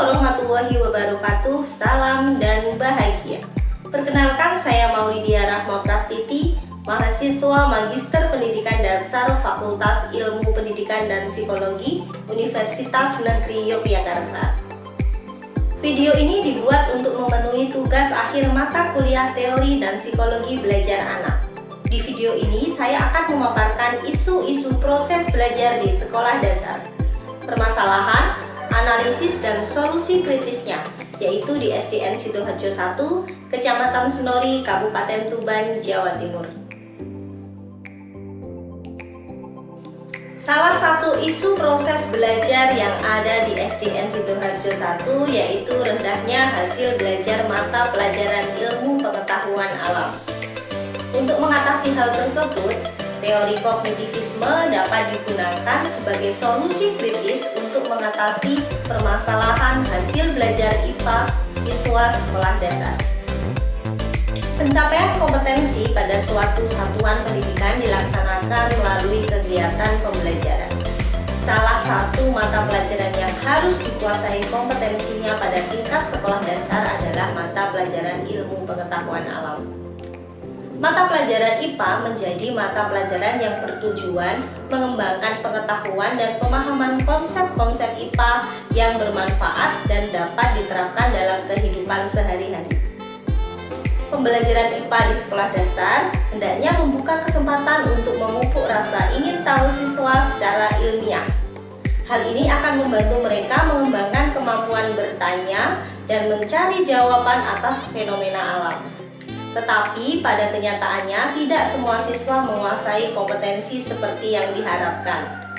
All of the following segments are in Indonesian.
warahmatullahi wabarakatuh. Salam dan bahagia. Perkenalkan, saya Maulidia Rahma Prastiti, mahasiswa Magister Pendidikan Dasar Fakultas Ilmu Pendidikan dan Psikologi Universitas Negeri Yogyakarta. Video ini dibuat untuk memenuhi tugas akhir mata kuliah teori dan psikologi belajar anak. Di video ini saya akan memaparkan isu-isu proses belajar di sekolah dasar, permasalahan, analisis dan solusi kritisnya, yaitu di SDN Sidoharjo 1, Kecamatan Senori, Kabupaten Tuban, Jawa Timur. Salah satu isu proses belajar yang ada di SDN Sidoharjo 1 yaitu rendahnya hasil belajar mata pelajaran ilmu pengetahuan alam. Untuk mengatasi hal tersebut, teori kognitivisme dapat digunakan sebagai solusi kritis untuk mengatasi permasalahan hasil belajar IPA siswa sekolah dasar. Pencapaian kompetensi pada suatu satuan pendidikan dilaksanakan melalui kegiatan pembelajaran. Salah satu mata pelajaran yang harus dikuasai kompetensinya pada tingkat sekolah dasar adalah mata pelajaran ilmu pengetahuan alam. Mata pelajaran IPA menjadi mata pelajaran yang bertujuan mengembangkan pengetahuan dan pemahaman konsep-konsep IPA yang bermanfaat dan dapat diterapkan dalam kehidupan sehari-hari. Pembelajaran IPA di sekolah dasar hendaknya membuka kesempatan untuk memupuk rasa ingin tahu siswa secara ilmiah. Hal ini akan membantu mereka mengembangkan kemampuan bertanya dan mencari jawaban atas fenomena alam. Tetapi pada kenyataannya tidak semua siswa menguasai kompetensi seperti yang diharapkan.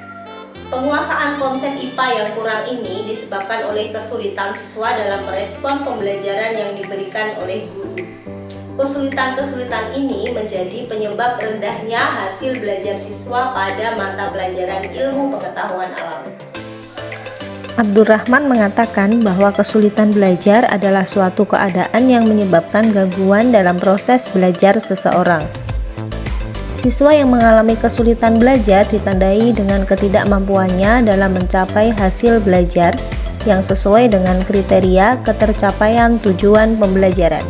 Penguasaan konsep IPA yang kurang ini disebabkan oleh kesulitan siswa dalam merespon pembelajaran yang diberikan oleh guru. Kesulitan-kesulitan ini menjadi penyebab rendahnya hasil belajar siswa pada mata pelajaran ilmu pengetahuan alam. Abdurrahman mengatakan bahwa kesulitan belajar adalah suatu keadaan yang menyebabkan gangguan dalam proses belajar seseorang. Siswa yang mengalami kesulitan belajar ditandai dengan ketidakmampuannya dalam mencapai hasil belajar yang sesuai dengan kriteria ketercapaian tujuan pembelajaran.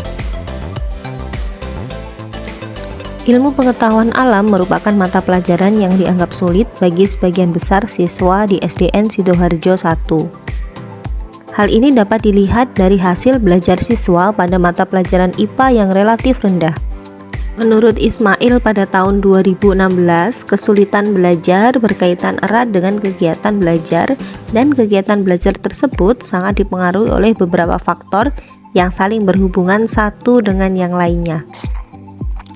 Ilmu pengetahuan alam merupakan mata pelajaran yang dianggap sulit bagi sebagian besar siswa di SDN Sidoharjo 1. Hal ini dapat dilihat dari hasil belajar siswa pada mata pelajaran IPA yang relatif rendah. Menurut Ismail, pada tahun 2016, kesulitan belajar berkaitan erat dengan kegiatan belajar, dan kegiatan belajar tersebut sangat dipengaruhi oleh beberapa faktor yang saling berhubungan satu dengan yang lainnya.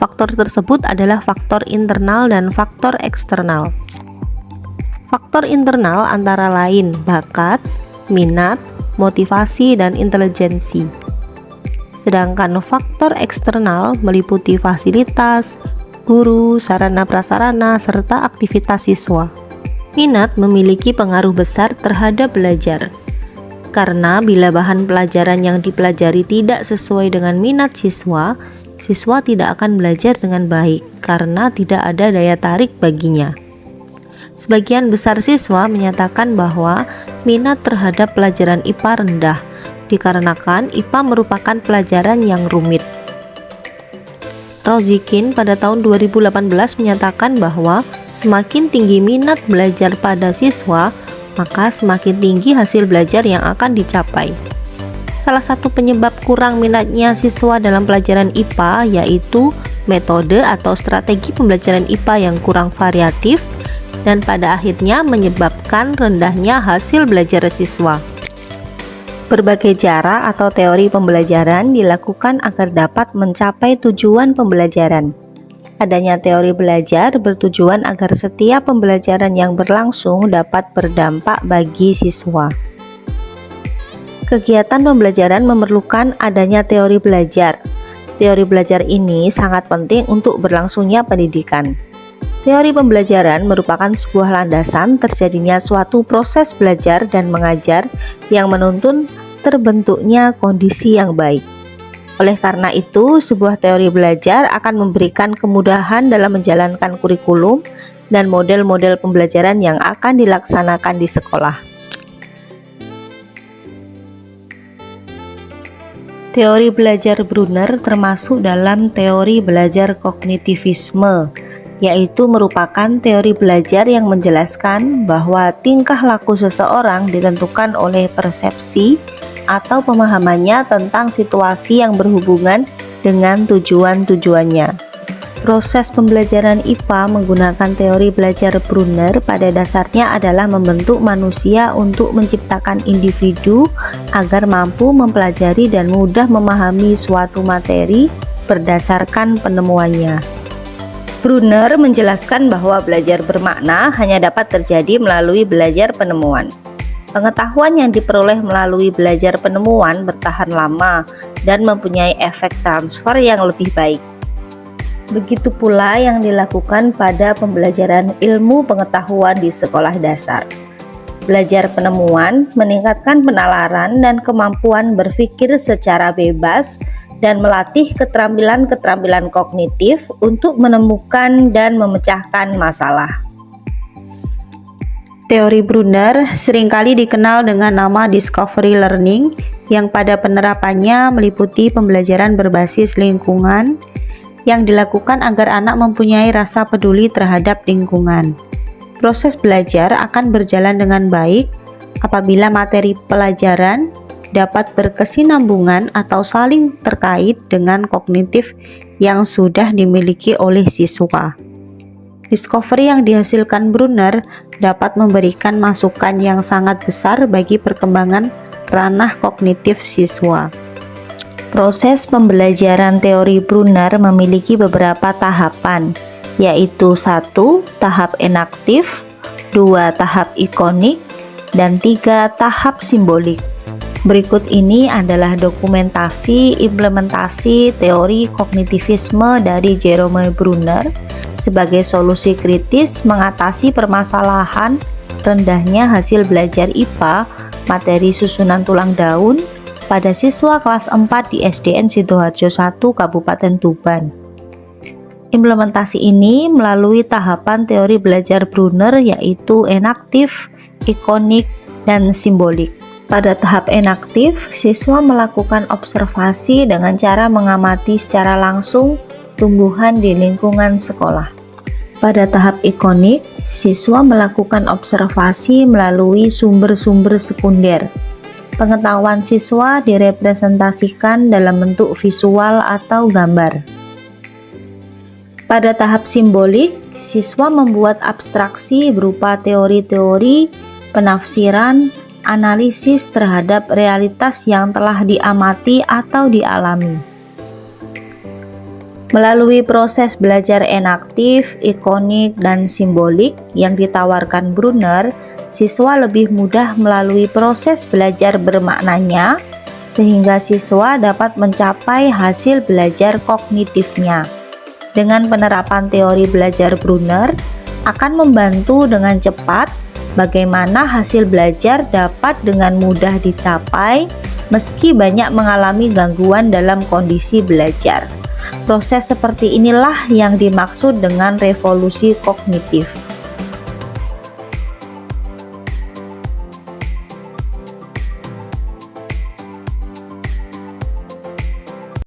Faktor tersebut adalah faktor internal dan faktor eksternal. Faktor internal antara lain bakat, minat, motivasi, dan intelijensi. Sedangkan faktor eksternal meliputi fasilitas, guru, sarana prasarana, serta aktivitas siswa. Minat memiliki pengaruh besar terhadap belajar. Karena bila bahan pelajaran yang dipelajari tidak sesuai dengan minat siswa, siswa tidak akan belajar dengan baik karena tidak ada daya tarik baginya. Sebagian besar siswa menyatakan bahwa minat terhadap pelajaran IPA rendah dikarenakan IPA merupakan pelajaran yang rumit. Rozikin pada tahun 2018 menyatakan bahwa semakin tinggi minat belajar pada siswa, maka semakin tinggi hasil belajar yang akan dicapai. Salah satu penyebab kurang minatnya siswa dalam pelajaran IPA yaitu metode atau strategi pembelajaran IPA yang kurang variatif dan pada akhirnya menyebabkan rendahnya hasil belajar siswa. Berbagai cara atau teori pembelajaran dilakukan agar dapat mencapai tujuan pembelajaran. Adanya teori belajar bertujuan agar setiap pembelajaran yang berlangsung dapat berdampak bagi siswa. Kegiatan pembelajaran memerlukan adanya teori belajar. Teori belajar ini sangat penting untuk berlangsungnya pendidikan. Teori pembelajaran merupakan sebuah landasan terjadinya suatu proses belajar dan mengajar yang menuntun terbentuknya kondisi yang baik. Oleh karena itu, sebuah teori belajar akan memberikan kemudahan dalam menjalankan kurikulum dan model-model pembelajaran yang akan dilaksanakan di sekolah. Teori belajar Brunner termasuk dalam teori belajar kognitivisme, yaitu merupakan teori belajar yang menjelaskan bahwa tingkah laku seseorang ditentukan oleh persepsi atau pemahamannya tentang situasi yang berhubungan dengan tujuan-tujuannya. Proses pembelajaran IPA menggunakan teori belajar Brunner pada dasarnya adalah membentuk manusia untuk menciptakan individu agar mampu mempelajari dan mudah memahami suatu materi berdasarkan penemuannya. Brunner menjelaskan bahwa belajar bermakna hanya dapat terjadi melalui belajar penemuan. Pengetahuan yang diperoleh melalui belajar penemuan bertahan lama dan mempunyai efek transfer yang lebih baik. Begitu pula yang dilakukan pada pembelajaran ilmu pengetahuan di sekolah dasar. Belajar penemuan meningkatkan penalaran dan kemampuan berpikir secara bebas dan melatih keterampilan-keterampilan kognitif untuk menemukan dan memecahkan masalah. Teori Brunner seringkali dikenal dengan nama discovery learning, yang pada penerapannya meliputi pembelajaran berbasis lingkungan yang dilakukan agar anak mempunyai rasa peduli terhadap lingkungan. Proses belajar akan berjalan dengan baik apabila materi pelajaran dapat berkesinambungan atau saling terkait dengan kognitif yang sudah dimiliki oleh siswa. Discovery yang dihasilkan Brunner dapat memberikan masukan yang sangat besar bagi perkembangan ranah kognitif siswa. Proses pembelajaran teori Brunner memiliki beberapa tahapan, yaitu 1. Tahap enaktif, 2. Tahap ikonik, dan 3. Tahap simbolik. Berikut ini adalah dokumentasi implementasi teori kognitivisme dari Jerome Brunner sebagai solusi kritis mengatasi permasalahan rendahnya hasil belajar IPA materi susunan tulang daun pada siswa kelas 4 di SDN Sidoarjo 1 Kabupaten Tuban. Implementasi ini melalui tahapan teori belajar Brunner, yaitu enaktif, ikonik, dan simbolik. Pada tahap enaktif, siswa melakukan observasi dengan cara mengamati secara langsung tumbuhan di lingkungan sekolah. Pada tahap ikonik, siswa melakukan observasi melalui sumber-sumber sekunder. Pengetahuan siswa direpresentasikan dalam bentuk visual atau gambar. Pada tahap simbolik, siswa membuat abstraksi berupa teori-teori, penafsiran, analisis terhadap realitas yang telah diamati atau dialami. Melalui proses belajar enaktif, ikonik, dan simbolik yang ditawarkan Brunner, siswa lebih mudah melalui proses belajar bermaknanya, sehingga siswa dapat mencapai hasil belajar kognitifnya. Dengan penerapan teori belajar Brunner, akan membantu dengan cepat bagaimana hasil belajar dapat dengan mudah dicapai meski banyak mengalami gangguan dalam kondisi belajar. Proses seperti inilah yang dimaksud dengan revolusi kognitif.